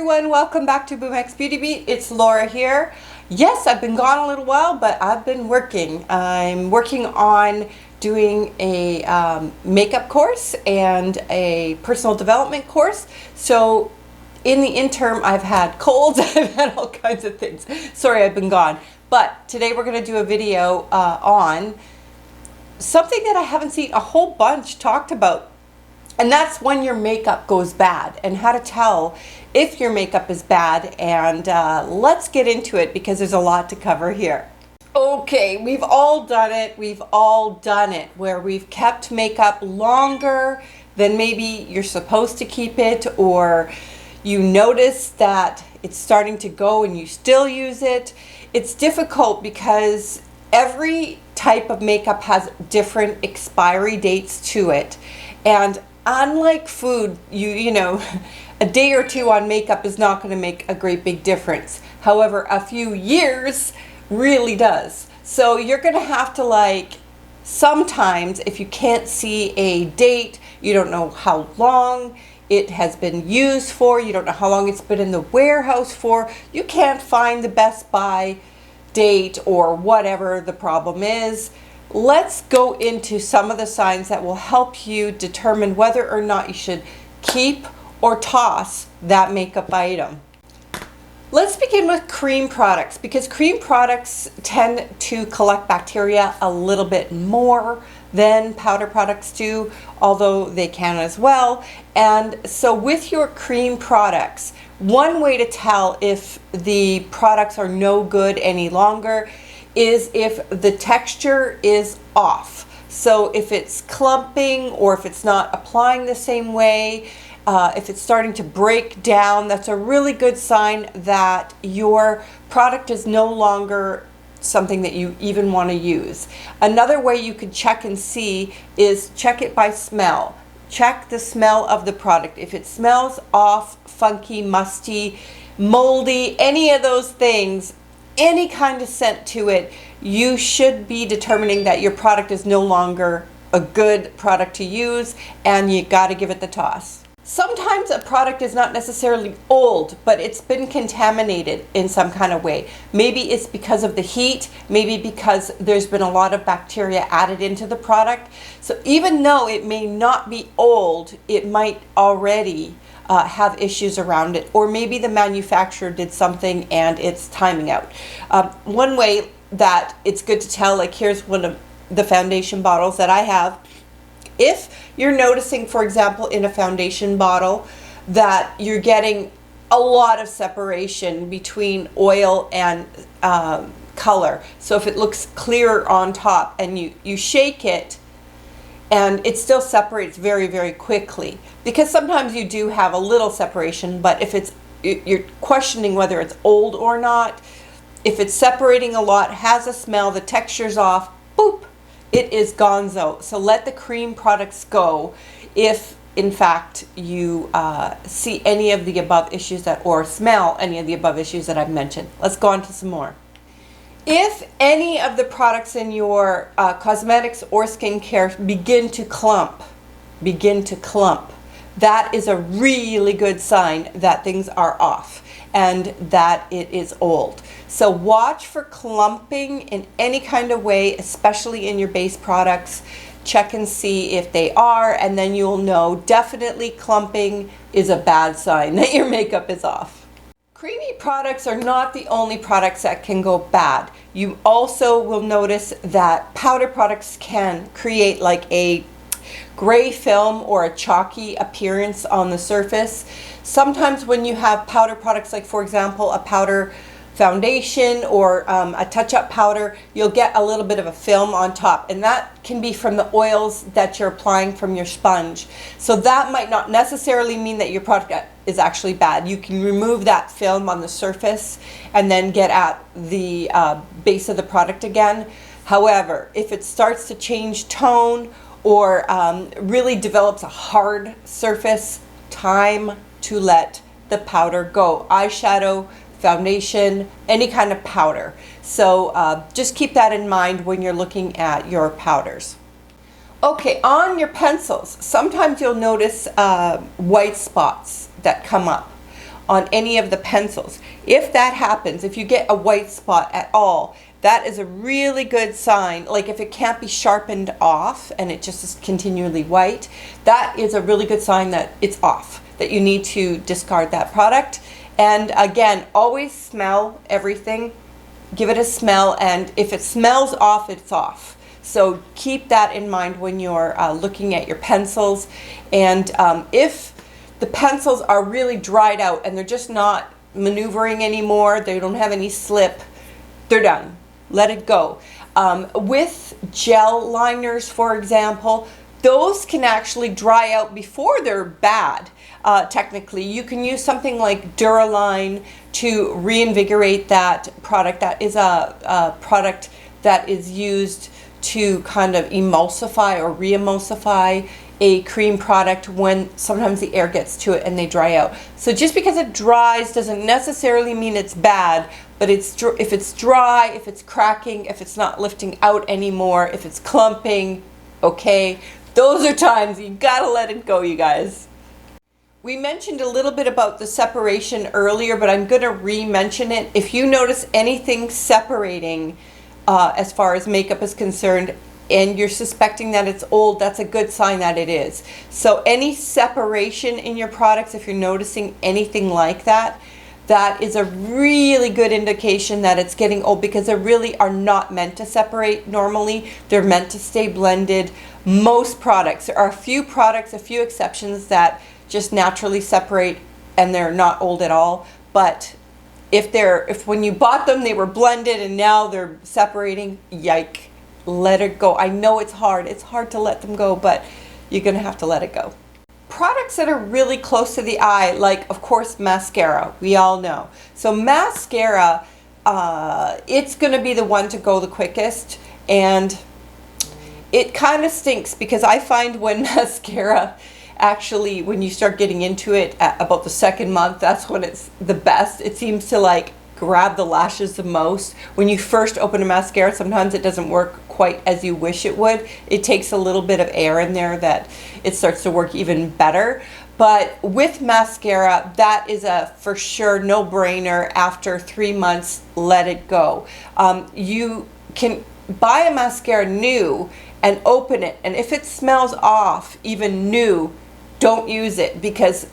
everyone, welcome back to Boomx Beauty Beat. It's Laura here. Yes, I've been gone a little while, but I've been working. I'm working on doing a makeup course and a personal development course. So in the interim, I've had colds, I've had all kinds of things. Sorry, I've been gone. But today we're going to do a video on something that I haven't seen a whole bunch talked about. And that's when your makeup goes bad and how to tell if your makeup is bad. And let's get into it because there's a lot to cover here. Okay, we've all done it. We've all done it where we've kept makeup longer than maybe you're supposed to keep it, or you notice that it's starting to go and you still use it. It's difficult because every type of makeup has different expiry dates to it. And unlike food, you know, a day or two on makeup is not going to make a great big difference. However, a few years really does. So you're going to have to, sometimes if you can't see a date, you don't know how long it has been used for, you don't know how long it's been in the warehouse for, you can't find the best buy date or whatever the problem is. Let's go into some of the signs that will help you determine whether or not you should keep or toss that makeup item. Let's begin with cream products, because cream products tend to collect bacteria a little bit more than powder products do, although they can as well. And so with your cream products, one way to tell if the products are no good any longer is if the texture is off. So if it's clumping, or if it's not applying the same way, if it's starting to break down, that's a really good sign that your product is no longer something that you even want to use. Another way you could check and see is check it by smell. Check the smell of the product. If it smells off, funky, musty, moldy, any of those things, any kind of scent to it, you should be determining that your product is no longer a good product to use, and you got to give it the toss. Sometimes a product is not necessarily old, but it's been contaminated in some kind of way. Maybe it's because of the heat, maybe because there's been a lot of bacteria added into the product. So even though it may not be old, it might already have issues around it, or maybe the manufacturer did something and it's timing out. One way that it's good to tell, here's one of the foundation bottles that I have. If you're noticing, for example, in a foundation bottle that you're getting a lot of separation between oil and color, so if it looks clearer on top and you shake it and it still separates very, very quickly, because sometimes you do have a little separation, but if you're questioning whether it's old or not, if it's separating a lot, has a smell, the texture's off, boop, it is gonzo. So let the cream products go if in fact you see any of the above issues or smell any of the above issues that I've mentioned. Let's go on to some more. If any of the products in your cosmetics or skincare begin to clump, that is a really good sign that things are off and that it is old. So watch for clumping in any kind of way, especially in your base products. Check and see if they are, and then you'll know definitely clumping is a bad sign that your makeup is off. Creamy products are not the only products that can go bad. You also will notice that powder products can create a gray film or a chalky appearance on the surface. Sometimes when you have powder products, like for example a powder foundation or a touch-up powder, you'll get a little bit of a film on top, and that can be from the oils that you're applying from your sponge. So that might not necessarily mean that your product is actually bad. You can remove that film on the surface and then get at the base of the product again. However, if it starts to change tone or really develops a hard surface, time to let the powder go. Eyeshadow, foundation, any kind of powder. So just keep that in mind when you're looking at your powders. Okay, on your pencils, sometimes you'll notice white spots that come up. on any of the pencils. If that happens, if you get a white spot at all, that is a really good sign. Like if it can't be sharpened off and it just is continually white, that is a really good sign that it's off, that you need to discard that product. And again, always smell everything. Give it a smell, and if it smells off, it's off. So keep that in mind when you're looking at your pencils. And if the pencils are really dried out and they're just not maneuvering anymore, they don't have any slip, they're done. Let it go. With gel liners, for example, those can actually dry out before they're bad. Technically, you can use something like Duraline to reinvigorate that product. That is a product that is used to kind of emulsify or re-emulsify a cream product when sometimes the air gets to it and they dry out. So just because it dries doesn't necessarily mean it's bad, but if it's dry, if it's cracking, if it's not lifting out anymore, if it's clumping, okay, those are times you gotta let it go, you guys. We mentioned a little bit about the separation earlier, but I'm gonna re-mention it. If you notice anything separating as far as makeup is concerned, and you're suspecting that it's old, that's a good sign that it is. So any separation in your products, if you're noticing anything like that, that is a really good indication that it's getting old, because they really are not meant to separate normally. They're meant to stay blended. Most products, there are a few products, a few exceptions that just naturally separate and they're not old at all. But if when you bought them they were blended and now they're separating, yike. Let it go. I know it's hard to let them go, but you're gonna have to let it go. Products that are really close to the eye, like of course mascara, we all know. So mascara, it's gonna be the one to go the quickest, and it kind of stinks because I find when mascara, actually when you start getting into it at about the second month, that's when it's the best. It seems to like grab the lashes the most. When you first open a mascara, sometimes it doesn't work quite as you wish it would. It takes a little bit of air in there that it starts to work even better. But with mascara, that is a for sure no-brainer. After 3 months, let it go. You can buy a mascara new and open it, and if it smells off, even new, don't use it, because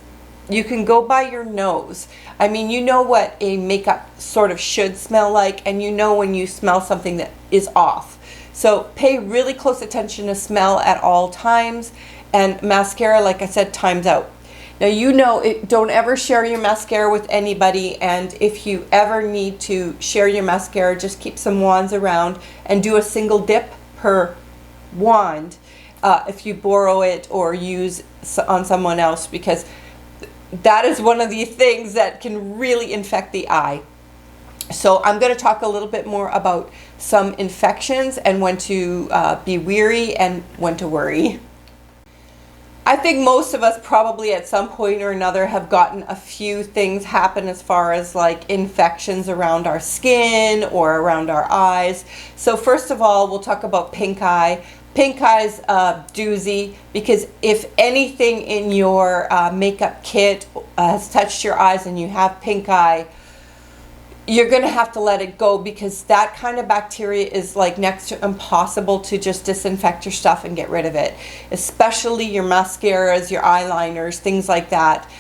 you can go by your nose. I mean, you know what a makeup sort of should smell like, and you know when you smell something that is off. So pay really close attention to smell at all times. And mascara, like I said, times out. Now you know, don't ever share your mascara with anybody, and if you ever need to share your mascara, just keep some wands around and do a single dip per wand if you borrow it or use on someone else, because that is one of the things that can really infect the eye. So I'm going to talk a little bit more about some infections and when to be weary and when to worry. I think most of us probably at some point or another have gotten a few things happen as far as like infections around our skin or around our eyes. So first of all, we'll talk about pink eye. Pink eye's a doozy, because if anything in your makeup kit has touched your eyes and you have pink eye, you're going to have to let it go, because that kind of bacteria is like next to impossible to just disinfect your stuff and get rid of it, especially your mascaras, your eyeliners, things like that.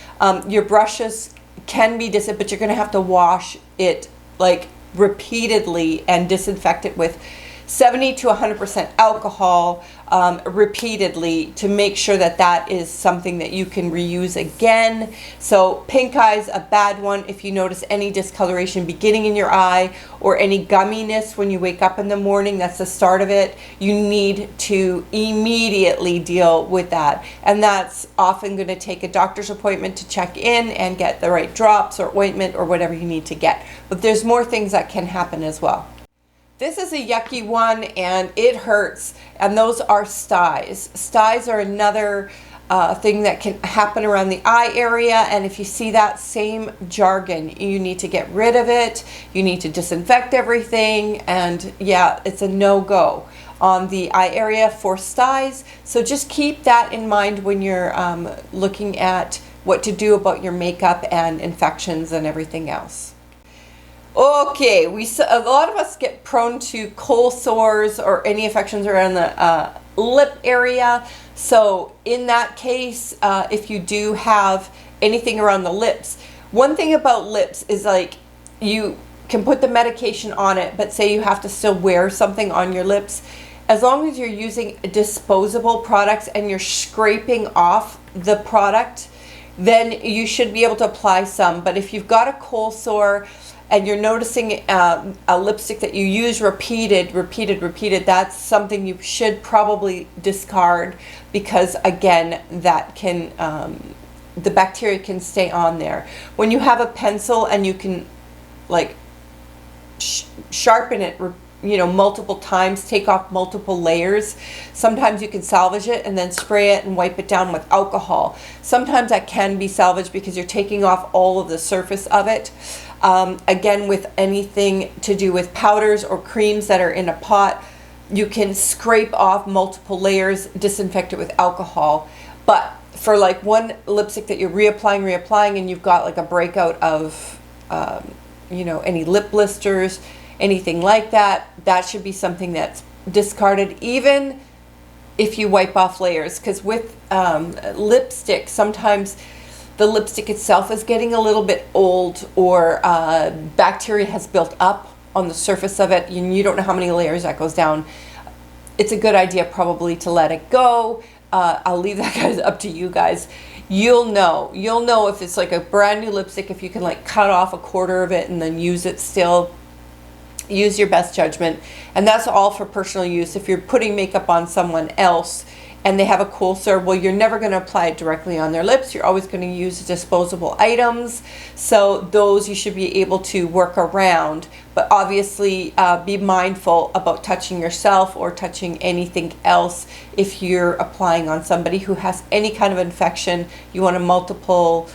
Your brushes can be but you're going to have to wash it like repeatedly and disinfect it with 70 to 100% alcohol repeatedly to make sure that that is something that you can reuse again. So pink eye is a bad one. If you notice any discoloration beginning in your eye or any gumminess when you wake up in the morning, that's the start of it. You need to immediately deal with that. And that's often going to take a doctor's appointment to check in and get the right drops or ointment or whatever you need to get. But there's more things that can happen as well. This is a yucky one and it hurts, and those are styes. Styes are another thing that can happen around the eye area, and if you see that same jargon, you need to get rid of it. You need to disinfect everything, and yeah, it's a no-go on the eye area for styes. So just keep that in mind when you're looking at what to do about your makeup and infections and everything else. Okay, a lot of us get prone to cold sores or any infections around the lip area. So in that case, if you do have anything around the lips, one thing about lips is like you can put the medication on it, but say you have to still wear something on your lips. As long as you're using disposable products and you're scraping off the product, then you should be able to apply some. But if you've got a cold sore and you're noticing a lipstick that you use repeated, that's something you should probably discard, because again, that can the bacteria can stay on there. When you have a pencil and you can like sharpen it, you know, multiple times, take off multiple layers, sometimes you can salvage it and then spray it and wipe it down with alcohol. Sometimes that can be salvaged because you're taking off all of the surface of it. Again, with anything to do with powders or creams that are in a pot, you can scrape off multiple layers, disinfect it with alcohol. But for like one lipstick that you're reapplying, and you've got like a breakout of you know, any lip blisters, anything like that, that should be something that's discarded, even if you wipe off layers. Because with lipstick, sometimes the lipstick itself is getting a little bit old, or bacteria has built up on the surface of it, and you don't know how many layers that goes down. It's a good idea probably to let it go. I'll leave that guys up to you guys. You'll know if it's like a brand new lipstick, if you can like cut off a quarter of it and then use it still. Use your best judgment. And that's all for personal use. If you're putting makeup on someone else and they have a cold sore, well, you're never going to apply it directly on their lips. You're always going to use disposable items. So those you should be able to work around. But obviously be mindful about touching yourself or touching anything else. If you're applying on somebody who has any kind of infection, you want to multiple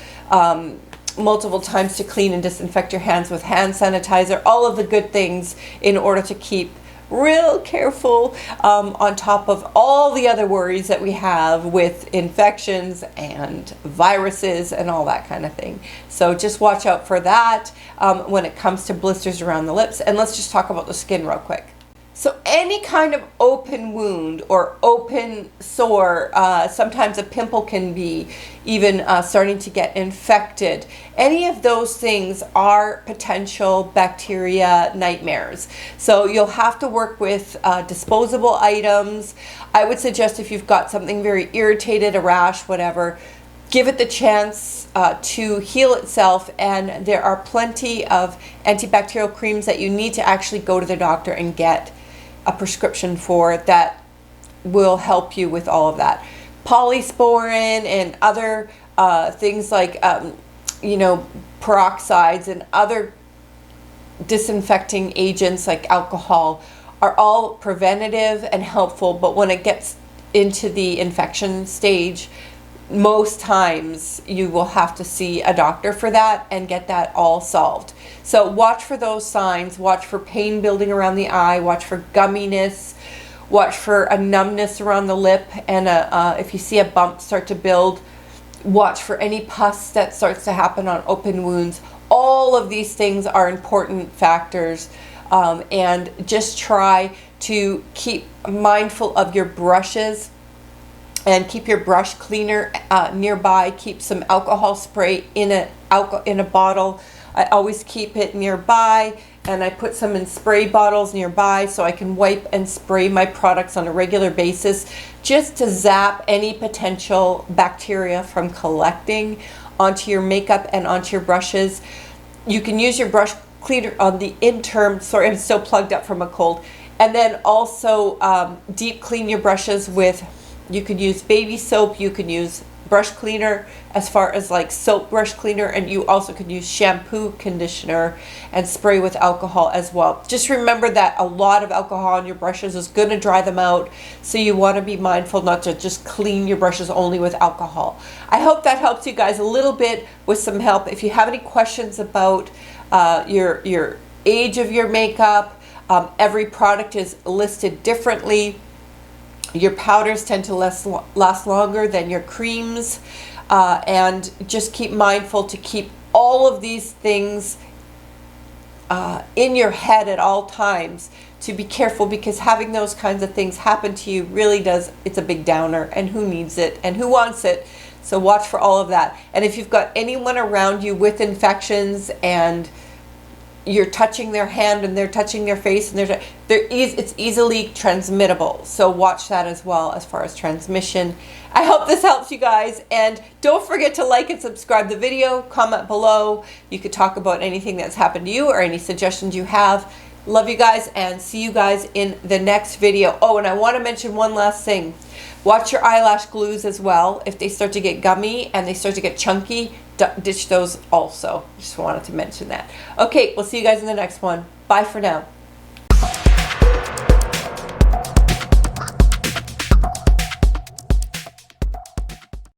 times to clean and disinfect your hands with hand sanitizer, all of the good things in order to keep real careful on top of all the other worries that we have with infections and viruses and all that kind of thing. So just watch out for that when it comes to blisters around the lips. And let's just talk about the skin real quick. So any kind of open wound or open sore, sometimes a pimple can be even starting to get infected. Any of those things are potential bacteria nightmares. So you'll have to work with disposable items. I would suggest if you've got something very irritated, a rash, whatever, give it the chance to heal itself. And there are plenty of antibacterial creams that you need to actually go to the doctor and get a prescription for that will help you with all of that. Polysporin and other things like you know, peroxides and other disinfecting agents like alcohol are all preventative and helpful, but when it gets into the infection stage, most times you will have to see a doctor for that and get that all solved. So watch for those signs. Watch for pain building around the eye. Watch for gumminess. Watch for a numbness around the lip. And if you see a bump start to build, watch for any pus that starts to happen on open wounds. All of these things are important factors. And just try to keep mindful of your brushes. And keep your brush cleaner nearby. Keep some alcohol spray in a bottle. I always keep it nearby, and I put some in spray bottles nearby so I can wipe and spray my products on a regular basis, just to zap any potential bacteria from collecting onto your makeup and onto your brushes. You can use your brush cleaner on the sorry, I'm still plugged up from a cold. And then also deep clean your brushes with, you could use baby soap, you could use brush cleaner as far as like soap brush cleaner, and you also could use shampoo, conditioner, and spray with alcohol as well. Just remember that a lot of alcohol on your brushes is going to dry them out, so you want to be mindful not to just clean your brushes only with alcohol. I hope that helps you guys a little bit with some help. If you have any questions about your age of your makeup, every product is listed differently. Your powders tend to last longer than your creams. And just keep mindful to keep all of these things in your head at all times, to be careful, because having those kinds of things happen to you really does, it's a big downer, and who needs it and who wants it? So watch for all of that. And if you've got anyone around you with infections and you're touching their hand and they're touching their face and it's easily transmittable. So watch that as well as far as transmission. I hope this helps you guys, and don't forget to like and subscribe the video, comment below. You could talk about anything that's happened to you or any suggestions you have. Love you guys, and see you guys in the next video. Oh, and I want to mention one last thing. Watch your eyelash glues as well. If they start to get gummy and they start to get chunky, ditch those also. Just wanted to mention that. Okay, we'll see you guys in the next one. Bye for now.